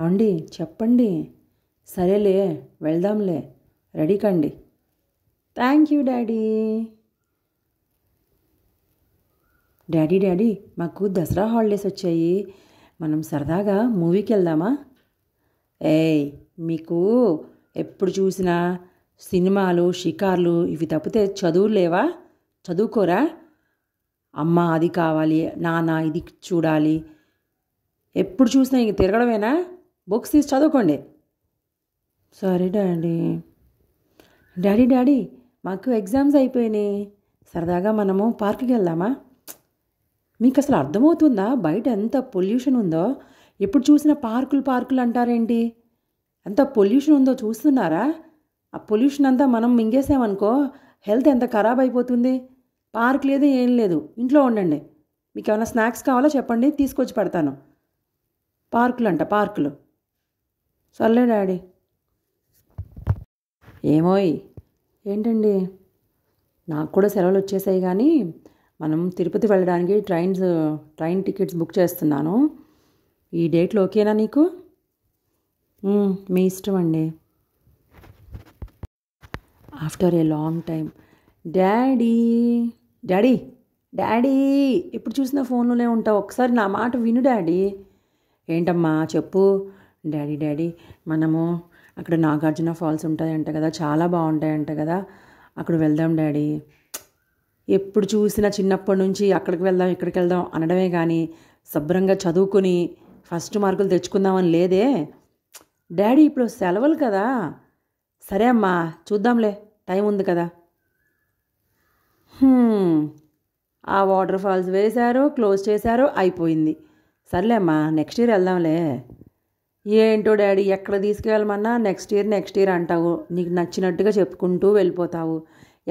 అండి చెప్పండి. సరేలే, వెళ్దాంలే. రెడీ కండి. Thank you daddy. Daddy daddy మాకు దసరా హాలిడేస్ వచ్చాయి. మనం సరదాగా మూవీకి వెళ్దామా? ఏయ్, మీకు ఎప్పుడు చూసినా సినిమాలు షికార్లు ఇవి తప్పితే చదువులు లేవా? చదువుకోరా? అమ్మ అది కావాలి, నాన్న ఇది చూడాలి, ఎప్పుడు చూసినా ఇంక తిరగడమేనా? బుక్స్ తీసి చదువుకోండి. సరే డాడీ. డాడీ డాడీ మాకు ఎగ్జామ్స్ అయిపోయినాయి. సరదాగా మనము పార్క్కి వెళ్దామా? మీకు అసలు అర్థమవుతుందా బయట ఎంత పొల్యూషన్ ఉందో? ఎప్పుడు చూసినా పార్కులు పార్కులు అంటారేంటి? ఎంత పొల్యూషన్ ఉందో చూస్తున్నారా? ఆ పొల్యూషన్ అంతా మనం మింగేసామనుకో హెల్త్ ఎంత ఖరాబ్ అయిపోతుంది. పార్క్ లేదు, ఏం లేదు, ఇంట్లో ఉండండి. మీకు ఏమైనా స్నాక్స్ కావాలో చెప్పండి, తీసుకొచ్చి పెడతాను. పార్కులు అంట, పార్కులు. సర్లే డాడీ. ఏమోయ్, ఏంటండి? నాకు కూడా సెలవులు వచ్చేసాయి కానీ మనం తిరుపతి వెళ్ళడానికి ట్రైన్ టికెట్స్ బుక్ చేస్తున్నాను. ఈ డేట్లో ఓకేనా నీకు? మీ ఇష్టం అండి. After a long time. Daddy daddy daddy ఎప్పుడు చూసినా ఫోన్లోనే ఉంటావు, ఒకసారి నా మాట విను డాడీ. ఏంటమ్మా చెప్పు. డాడీ డాడీ మనము అక్కడ నాగార్జున ఫాల్స్ ఉంటాయంట కదా, చాలా బాగుంటాయంట కదా, అక్కడ వెళ్దాం డాడీ. ఎప్పుడు చూసినా చిన్నప్పటి నుంచి అక్కడికి వెళ్దాం ఇక్కడికి వెళ్దాం అనడమే కానీ శుభ్రంగా చదువుకుని ఫస్ట్ మార్కులు తెచ్చుకుందామని లేదే డాడీ. ఇప్పుడు సెలవులు కదా. సరే అమ్మా, చూద్దాంలే, టైం ఉంది కదా. ఆ వాటర్ ఫాల్స్ వేశారు, క్లోజ్ చేశారు, అయిపోయింది. సర్లే అమ్మా, నెక్స్ట్ ఇయర్ వెళ్దాంలే. ఏంటో డాడీ, ఎక్కడ తీసుకెళ్ళమన్నా నెక్స్ట్ ఇయర్ అంటావు. నీకు నచ్చినట్టుగా చెప్పుకుంటూ వెళ్ళిపోతావు,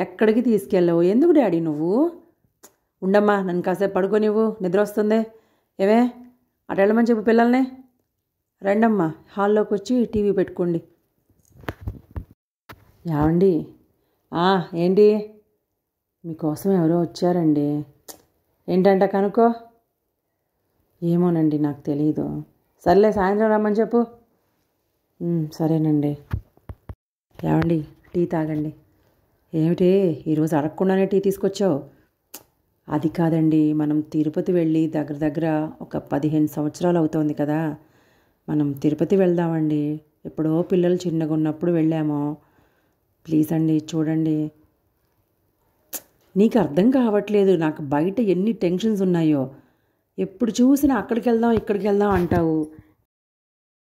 ఎక్కడికి తీసుకెళ్ళవు. ఎందుకు డాడీ నువ్వు? ఉండమ్మా, నన్ను కాసేపు పడుకోనివ్వు, నిద్ర వస్తుంది. ఏమే, అటు వెళ్ళమని చెప్పు పిల్లల్ని. రండమ్మా, హాల్లోకి వచ్చి టీవీ పెట్టుకోండి. ఏమండి? ఏంటి? మీకోసం ఎవరో వచ్చారండి. ఏంటంట కనుక్కో. ఏమోనండి, నాకు తెలీదు. సర్లే, సాయంత్రం రమ్మని చెప్పు. సరేనండి. ఏమండి, టీ తాగండి. ఏమిటి ఈరోజు అడగకుండానే టీ తీసుకొచ్చావు? అది కాదండి, మనం తిరుపతి వెళ్ళి దగ్గర దగ్గర ఒక 15 సంవత్సరాలు అవుతోంది కదా. మనం తిరుపతి వెళ్దామండి. ఎప్పుడో పిల్లలు చిన్నగా ఉన్నప్పుడు వెళ్ళాము. ప్లీజ్ అండి, చూడండి. నీకు అర్థం కావట్లేదు, నాకు బయట ఎన్ని టెన్షన్స్ ఉన్నాయో. ఎప్పుడు చూసినా అక్కడికి వెళ్దాం ఇక్కడికి వెళ్దాం అంటావు.